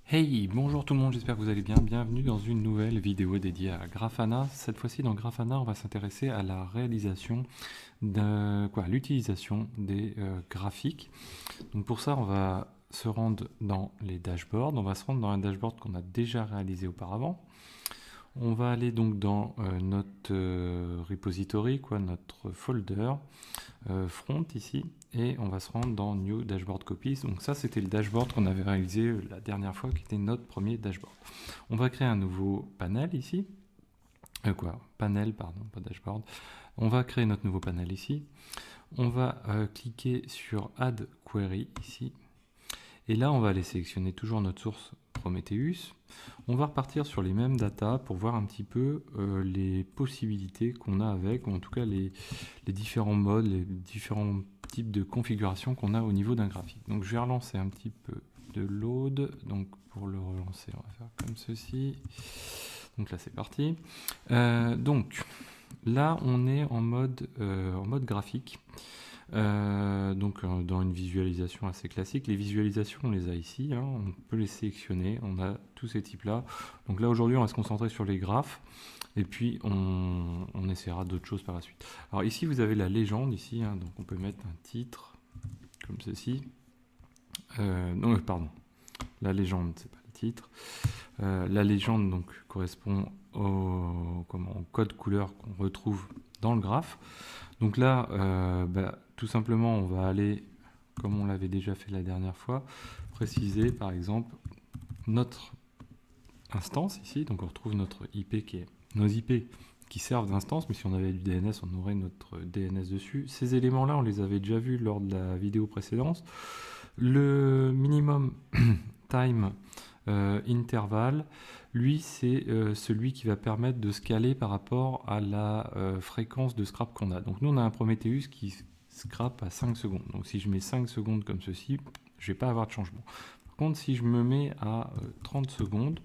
Hey, bonjour tout le monde, j'espère que vous allez bien. Bienvenue dans une nouvelle vidéo dédiée à Grafana. Cette fois-ci, dans Grafana, on va s'intéresser à la réalisation l'utilisation des graphiques. Donc pour ça, on va se rendre dans les dashboards. On va se rendre dans un dashboard qu'on a déjà réalisé auparavant. On va aller donc dans notre repository, notre folder front ici, et on va se rendre dans New Dashboard Copies. Donc ça, c'était le dashboard qu'on avait réalisé la dernière fois, qui était notre premier dashboard. On va créer un nouveau panel ici. Panel, pardon, pas dashboard. On va créer notre nouveau panel ici. On va cliquer sur Add Query ici. Et là, on va aller sélectionner toujours notre source Prometheus. On va repartir sur les mêmes data pour voir un petit peu les possibilités qu'on a avec, ou en tout cas les différents modes, les différents types de configurations qu'on a au niveau d'un graphique. Donc je vais relancer un petit peu de load. Donc pour le relancer, on va faire comme ceci. Donc là c'est parti. Donc là on est en mode graphique. Dans une visualisation assez classique. Les visualisations, on les a ici, hein, on peut les sélectionner, on a tous ces types-là. Donc là, aujourd'hui, on va se concentrer sur les graphes, et puis on essaiera d'autres choses par la suite. Alors ici, vous avez la légende, ici, hein, donc on peut mettre un titre, comme ceci. Pardon, la légende, c'est pas le titre. La légende, donc, correspond au code couleur qu'on retrouve dans le graphe. Donc là, tout simplement, on va aller, comme on l'avait déjà fait la dernière fois, préciser par exemple notre instance ici. Donc on retrouve notre IP nos IP qui servent d'instance, mais si on avait du DNS, on aurait notre DNS dessus. Ces éléments-là, on les avait déjà vus lors de la vidéo précédente. Le minimum time intervalle, lui, c'est celui qui va permettre de scaler par rapport à la fréquence de scrap qu'on a. Donc nous, on a un Prometheus qui scrape à 5 secondes. Donc si je mets 5 secondes comme ceci, je ne vais pas avoir de changement. Par contre, si je me mets à 30 secondes,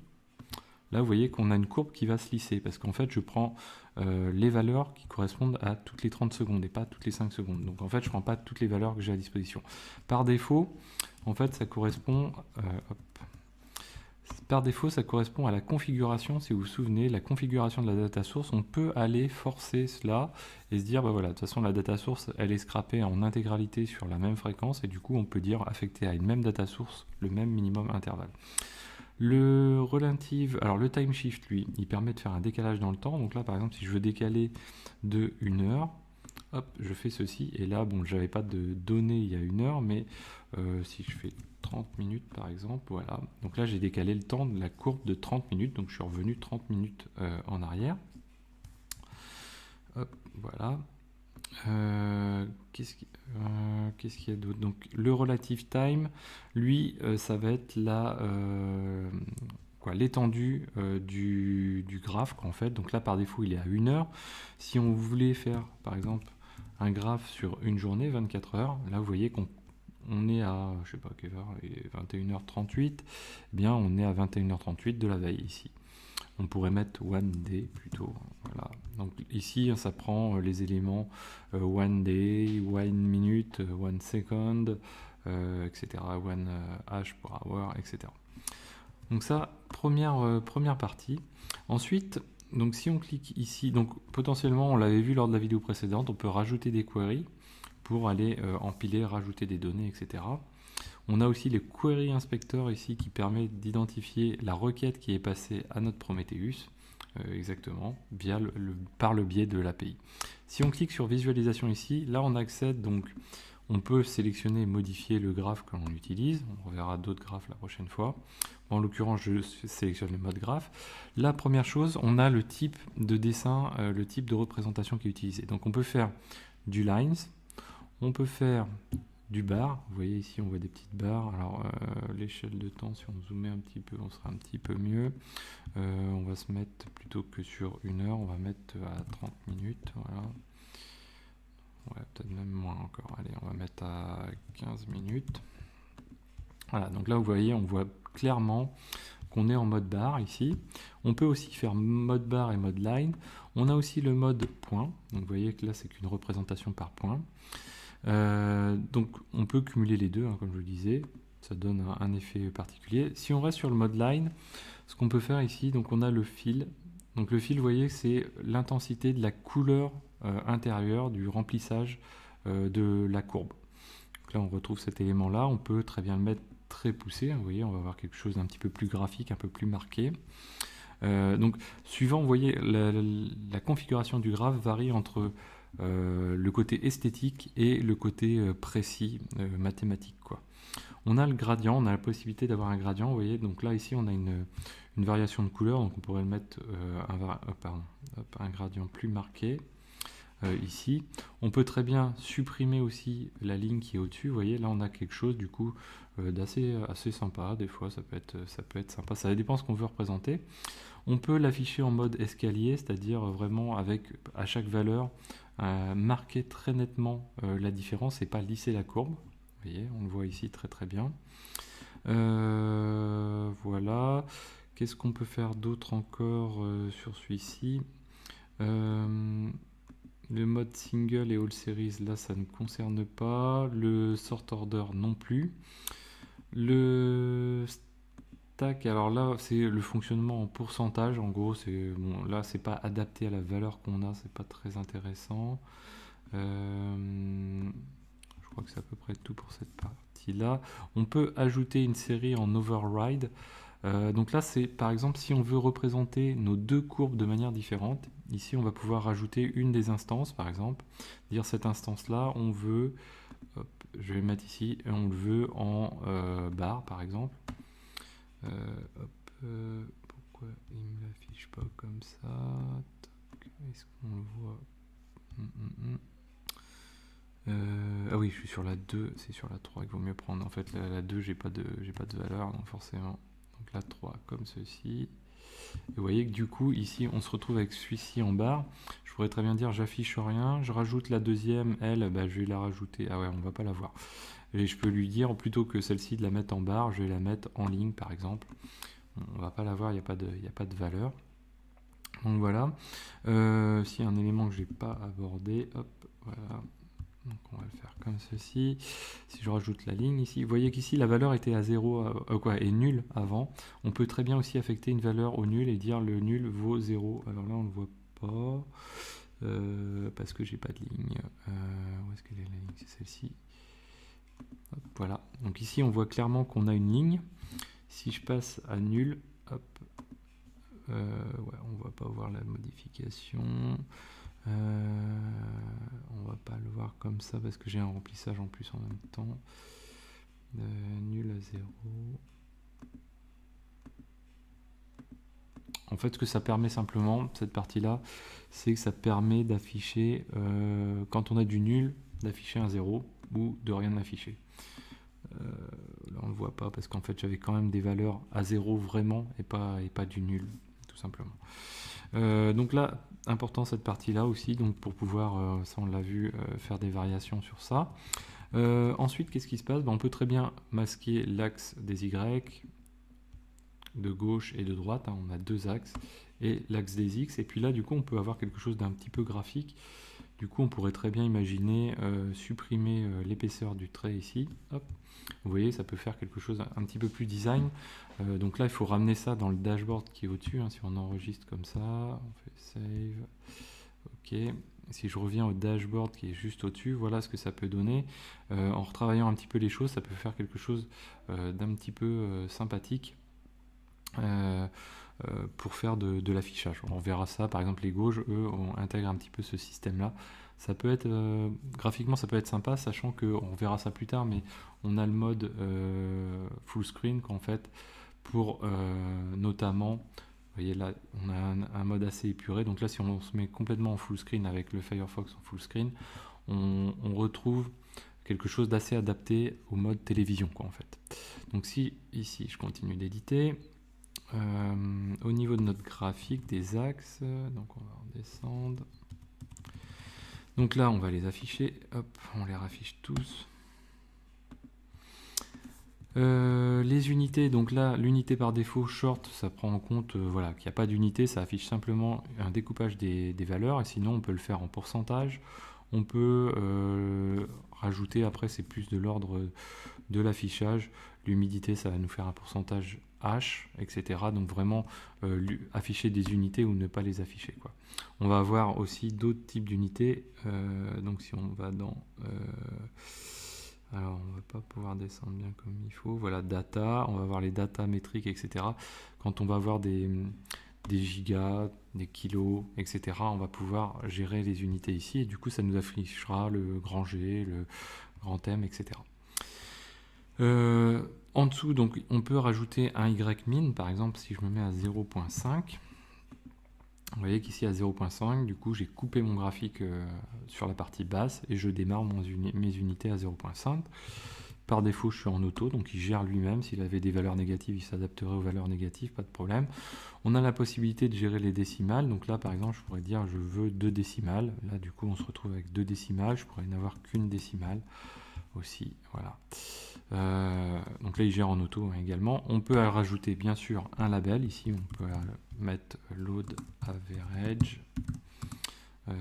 là, vous voyez qu'on a une courbe qui va se lisser, parce qu'en fait, je prends les valeurs qui correspondent à toutes les 30 secondes et pas toutes les 5 secondes. Donc en fait, je ne prends pas toutes les valeurs que j'ai à disposition. Par défaut, en fait, ça correspond... Par défaut, ça correspond à la configuration. Si vous vous souvenez, la configuration de la data source, on peut aller forcer cela et se dire, voilà, de toute façon, la data source, elle est scrappée en intégralité sur la même fréquence, et du coup, on peut dire affecter à une même data source le même minimum intervalle. Le relative, alors le time shift, lui, il permet de faire un décalage dans le temps. Donc là, par exemple, si je veux décaler de 1 heure, hop, je fais ceci. Et là, bon, j'avais pas de données il y a 1 heure, mais si je fais 30 minutes, par exemple, voilà. Donc là, j'ai décalé le temps de la courbe de 30 minutes. Donc je suis revenu 30 minutes en arrière. Hop, voilà. Qu'est-ce qu'il y a d'autre? Donc le relative time, lui, ça va être l'étendue du graphe en fait. Donc là, par défaut, il est à 1 heure. Si on voulait faire, par exemple, un graphe sur une journée, 24 heures, là, vous voyez qu'on est à, je sais pas quelle heure, 21h38, eh bien, on est à 21h38 de la veille ici. On pourrait mettre one day plutôt. Voilà. Donc ici, ça prend les éléments one day, one minute, one second, etc. One hash per hour, etc. Donc ça, première partie. Ensuite, donc si on clique ici, donc potentiellement, on l'avait vu lors de la vidéo précédente, on peut rajouter des queries pour aller empiler, rajouter des données, etc. On a aussi le Query Inspector ici qui permet d'identifier la requête qui est passée à notre Prometheus, exactement, par le biais de l'API. Si on clique sur visualisation ici, là on accède, donc on peut sélectionner et modifier le graphe que l'on utilise. On reverra d'autres graphes la prochaine fois. En l'occurrence, je sélectionne le mode graphe. La première chose, on a le type de dessin, le type de représentation qui est utilisé. Donc on peut faire du lines, on peut faire du bar. Vous voyez ici, on voit des petites barres. Alors, l'échelle de temps, si on zoomait un petit peu, on sera un petit peu mieux. On va se mettre, plutôt que sur 1 heure, on va mettre à 30 minutes. Voilà. Ouais, peut-être même moins encore. Allez, on va mettre à 15 minutes. Voilà, donc là, vous voyez, on voit clairement qu'on est en mode bar ici. On peut aussi faire mode bar et mode line. On a aussi le mode point. Donc, vous voyez que là, c'est qu'une représentation par point. Donc on peut cumuler les deux, hein, comme je le disais. ça donne un effet particulier. Si on reste sur le mode line, ce qu'on peut faire ici, donc on a le fil. Donc le fil, vous voyez, c'est l'intensité de la couleur intérieure du remplissage de la courbe. Donc là, on retrouve cet élément-là. On peut très bien le mettre très poussé. Vous voyez, on va avoir quelque chose d'un petit peu plus graphique, un peu plus marqué. Donc, suivant, vous voyez, la configuration du graphe varie entre le côté esthétique et le côté précis, mathématique, quoi. On a le gradient, on a la possibilité d'avoir un gradient, vous voyez, donc là ici on a une variation de couleur, donc on pourrait le mettre un gradient plus marqué ici. On peut très bien supprimer aussi la ligne qui est au-dessus, vous voyez, là on a quelque chose du coup assez sympa, des fois ça peut être sympa, ça dépend ce qu'on veut représenter. On peut l'afficher en mode escalier, c'est-à-dire vraiment avec à chaque valeur marquer très nettement la différence et pas lisser la courbe. Vous voyez, on le voit ici très très bien. Voilà. Qu'est-ce qu'on peut faire d'autre encore sur celui-ci? Le mode single et all series, là, ça ne concerne pas. Le sort order non plus. Le stack, alors là, c'est le fonctionnement en pourcentage. En gros, c'est bon, là, c'est pas adapté à la valeur qu'on a, c'est pas très intéressant. Je crois que c'est à peu près tout pour cette partie-là. On peut ajouter une série en override. Donc là, c'est par exemple si on veut représenter nos deux courbes de manière différente. Ici, on va pouvoir rajouter une des instances, par exemple. Dire cette instance-là, on veut, hop, je vais mettre ici, on le veut en barre, par exemple. Pourquoi il ne me l'affiche pas comme ça? Est-ce qu'on le voit? Ah oui, je suis sur la 2, c'est sur la 3 qu'il vaut mieux prendre. En fait, la 2, j'ai pas de valeur, donc forcément. Donc la 3, comme ceci. Et vous voyez que du coup, ici, on se retrouve avec celui-ci en barre. Je pourrais très bien dire, j'affiche rien. Je rajoute la deuxième, elle, bah, je vais la rajouter. Ah ouais, on va pas la voir. Et je peux lui dire, plutôt que celle-ci de la mettre en barre, je vais la mettre en ligne, par exemple. On va pas la voir, il n'y a pas de valeur. Donc voilà. S'il y a un élément que j'ai pas abordé, hop, voilà. Donc on va le faire comme ceci. Si je rajoute la ligne ici, vous voyez qu'ici la valeur était à 0, est nulle avant. On peut très bien aussi affecter une valeur au nul et dire le nul vaut 0. Alors là on ne le voit pas parce que j'ai pas de ligne. Où est-ce qu'elle est la ligne? C'est celle-ci. Voilà. Donc ici on voit clairement qu'on a une ligne. Si je passe à nul, hop, ouais, on va pas voir la modification. On va pas le voir comme ça parce que j'ai un remplissage en plus en même temps. Nul à 0. En fait, ce que ça permet simplement, cette partie-là, c'est que ça permet d'afficher, quand on a du nul, d'afficher un 0 ou de rien afficher. Là, on ne le voit pas parce qu'en fait, j'avais quand même des valeurs à 0 vraiment et pas du nul, tout simplement. Donc là, important cette partie-là aussi, donc pour pouvoir, ça on l'a vu, faire des variations sur ça. Ensuite, qu'est-ce qui se passe? On peut très bien masquer l'axe des Y, de gauche et de droite, hein, on a deux axes, et l'axe des X, et puis là, du coup, on peut avoir quelque chose d'un petit peu graphique. Du coup, on pourrait très bien imaginer supprimer l'épaisseur du trait ici. Hop. Vous voyez, ça peut faire quelque chose un petit peu plus design. Donc là, il faut ramener ça dans le dashboard qui est au-dessus. Hein, si on enregistre comme ça, on fait save. OK. Si je reviens au dashboard qui est juste au-dessus, voilà ce que ça peut donner. En retravaillant un petit peu les choses, ça peut faire quelque chose d'un petit peu sympathique. Pour faire de l'affichage. On verra ça, par exemple les gauges, eux, on intègre un petit peu ce système-là. Ça peut être, graphiquement, ça peut être sympa, sachant qu'on verra ça plus tard, mais on a le mode full screen qu'en fait, pour notamment, vous voyez là, on a un mode assez épuré, donc là, si on se met complètement en full screen avec le Firefox en full screen, on retrouve quelque chose d'assez adapté au mode télévision, quoi, en fait. Donc si, ici, je continue d'éditer, au niveau de notre graphique des axes, donc on va redescendre. Donc là, on va les afficher. Hop, on les raffiche tous. Les unités, donc là, l'unité par défaut short, ça prend en compte voilà, qu'il n'y a pas d'unité, ça affiche simplement un découpage des valeurs, et sinon on peut le faire en pourcentage. On peut rajouter, après c'est plus de l'ordre de l'affichage, L'humidité, ça va nous faire un pourcentage H, etc. Donc vraiment afficher des unités ou ne pas les afficher, quoi. On va avoir aussi d'autres types d'unités. Donc si on va dans... alors on va pas pouvoir descendre bien comme il faut. Voilà, data, on va voir les data métriques, etc. Quand on va avoir des gigas, des kilos, etc., on va pouvoir gérer les unités ici. Et du coup, ça nous affichera le grand G, le grand M, etc. En dessous, donc, on peut rajouter un YMIN. Par exemple, si je me mets à 0.5, vous voyez qu'ici à 0.5, du coup, j'ai coupé mon graphique sur la partie basse et je démarre mes unités à 0.5. Par défaut, je suis en auto, donc il gère lui-même. S'il avait des valeurs négatives, il s'adapterait aux valeurs négatives, pas de problème. On a la possibilité de gérer les décimales. Donc là, par exemple, je pourrais dire je veux 2 décimales. Là, du coup, on se retrouve avec 2 décimales. Je pourrais n'avoir qu'une décimale aussi. Voilà. Donc là, il gère en auto également. On peut rajouter, bien sûr, un label. Ici, on peut mettre load average 1,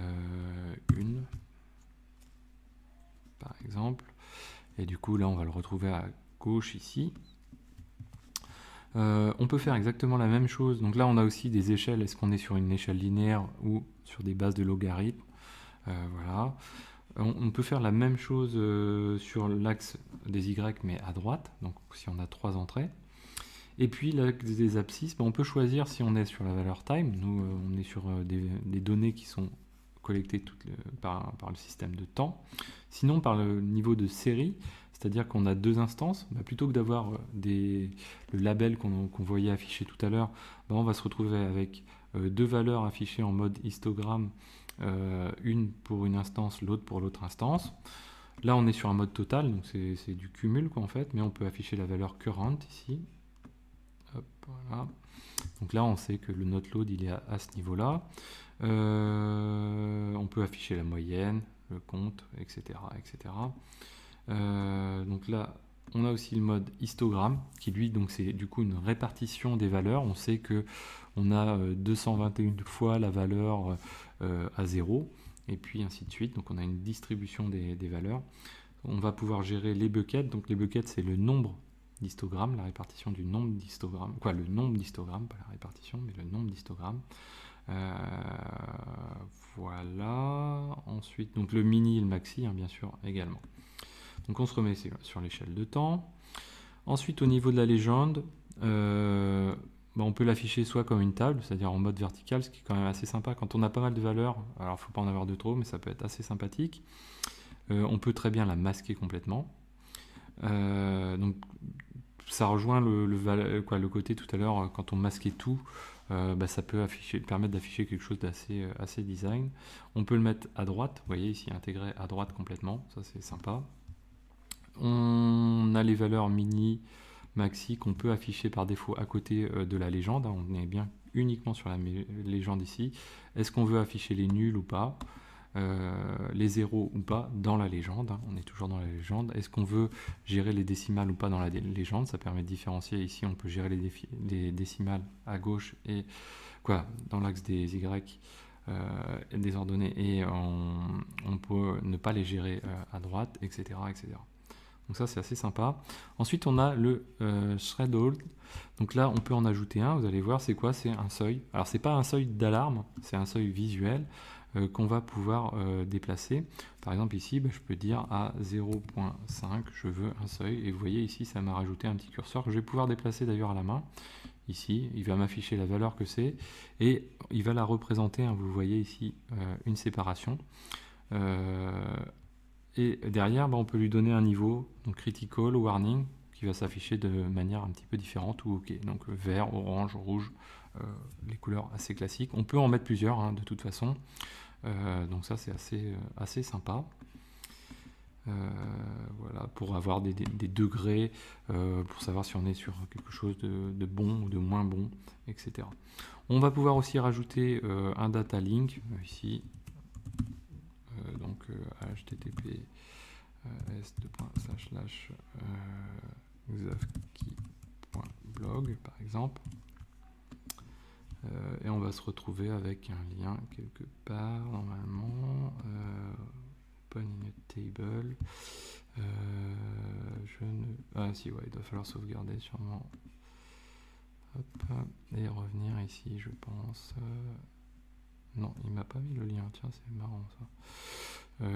par exemple. Et du coup, là, on va le retrouver à gauche ici. On peut faire exactement la même chose. Donc là, on a aussi des échelles. Est-ce qu'on est sur une échelle linéaire ou sur des bases de logarithmes? Voilà. On peut faire la même chose sur l'axe des Y, mais à droite. Donc si on a 3 entrées. Et puis l'axe des abscisses, on peut choisir si on est sur la valeur time. Nous, on est sur des données qui sont collectées par le système de temps. Sinon, par le niveau de série, c'est-à-dire qu'on a 2 instances, plutôt que d'avoir le label qu'on voyait affiché tout à l'heure, on va se retrouver avec 2 valeurs affichées en mode histogramme, une pour une instance, l'autre pour l'autre instance. Là, on est sur un mode total, donc c'est du cumul, quoi, en fait, mais on peut afficher la valeur current ici. Hop, voilà. Donc là, on sait que le note load, il est à ce niveau-là. On peut afficher la moyenne, le compte, etc. etc. Donc là, on a aussi le mode histogramme, qui lui, donc c'est du coup une répartition des valeurs. On sait que on a 221 fois la valeur à 0, et puis ainsi de suite. Donc on a une distribution des valeurs. On va pouvoir gérer les buckets. Donc les buckets, c'est le nombre d'histogrammes, la répartition du nombre d'histogrammes. Quoi, le nombre d'histogrammes, pas la répartition, mais le nombre d'histogrammes. Voilà. Ensuite, donc le mini et le maxi, bien sûr, également. Donc on se remet sur l'échelle de temps. Ensuite, au niveau de la légende, on peut l'afficher soit comme une table, c'est-à-dire en mode vertical, ce qui est quand même assez sympa quand on a pas mal de valeurs. Alors, il ne faut pas en avoir de trop, mais ça peut être assez sympathique. On peut très bien la masquer complètement. Donc, ça rejoint le côté tout à l'heure, quand on masquait tout, ça peut permettre d'afficher quelque chose d'assez assez design. On peut le mettre à droite, vous voyez ici, intégré à droite complètement, ça c'est sympa. On a les valeurs mini, maxi qu'on peut afficher par défaut à côté de la légende. On est bien uniquement sur la légende ici. Est-ce qu'on veut afficher les nuls ou pas, les zéros ou pas dans la légende? On est toujours dans la légende. Est-ce qu'on veut gérer les décimales ou pas dans la légende? Ça permet de différencier. Ici, on peut gérer les décimales à gauche et dans l'axe des Y désordonnés, et on peut ne pas les gérer à droite, etc., etc. Donc ça, c'est assez sympa. Ensuite, on a le threshold. Donc là, on peut en ajouter un. Vous allez voir, c'est quoi? C'est un seuil. Alors, c'est pas un seuil d'alarme, c'est un seuil visuel qu'on va pouvoir déplacer. Par exemple, ici, je peux dire à 0.5, je veux un seuil. Et vous voyez, ici, ça m'a rajouté un petit curseur que je vais pouvoir déplacer d'ailleurs à la main. Ici, il va m'afficher la valeur que c'est. Et il va la représenter. Vous voyez ici une séparation. Et derrière, on peut lui donner un niveau, donc critical, warning, qui va s'afficher de manière un petit peu différente, ou OK. Donc vert, orange, rouge, les couleurs assez classiques. On peut en mettre plusieurs, de toute façon. Donc ça, c'est assez sympa. Voilà, pour avoir des degrés, pour savoir si on est sur quelque chose de bon ou de moins bon, etc. On va pouvoir aussi rajouter un data link, ici. Donc http s://xavki.blog par exemple, et on va se retrouver avec un lien quelque part normalement, open in a table. Ah si, ouais, il doit falloir sauvegarder sûrement. Hop, et revenir ici, je pense. Non, il m'a pas mis le lien, tiens, c'est marrant ça.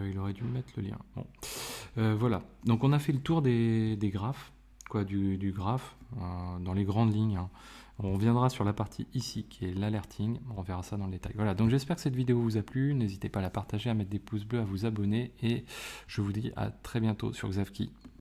Il aurait dû me mettre le lien. Bon, voilà. Donc on a fait le tour des graphes, quoi, du graphe, dans les grandes lignes, hein. On reviendra sur la partie ici, qui est l'alerting. On verra ça dans le détail. Voilà, donc j'espère que cette vidéo vous a plu. N'hésitez pas à la partager, à mettre des pouces bleus, à vous abonner. Et je vous dis à très bientôt sur Xavki.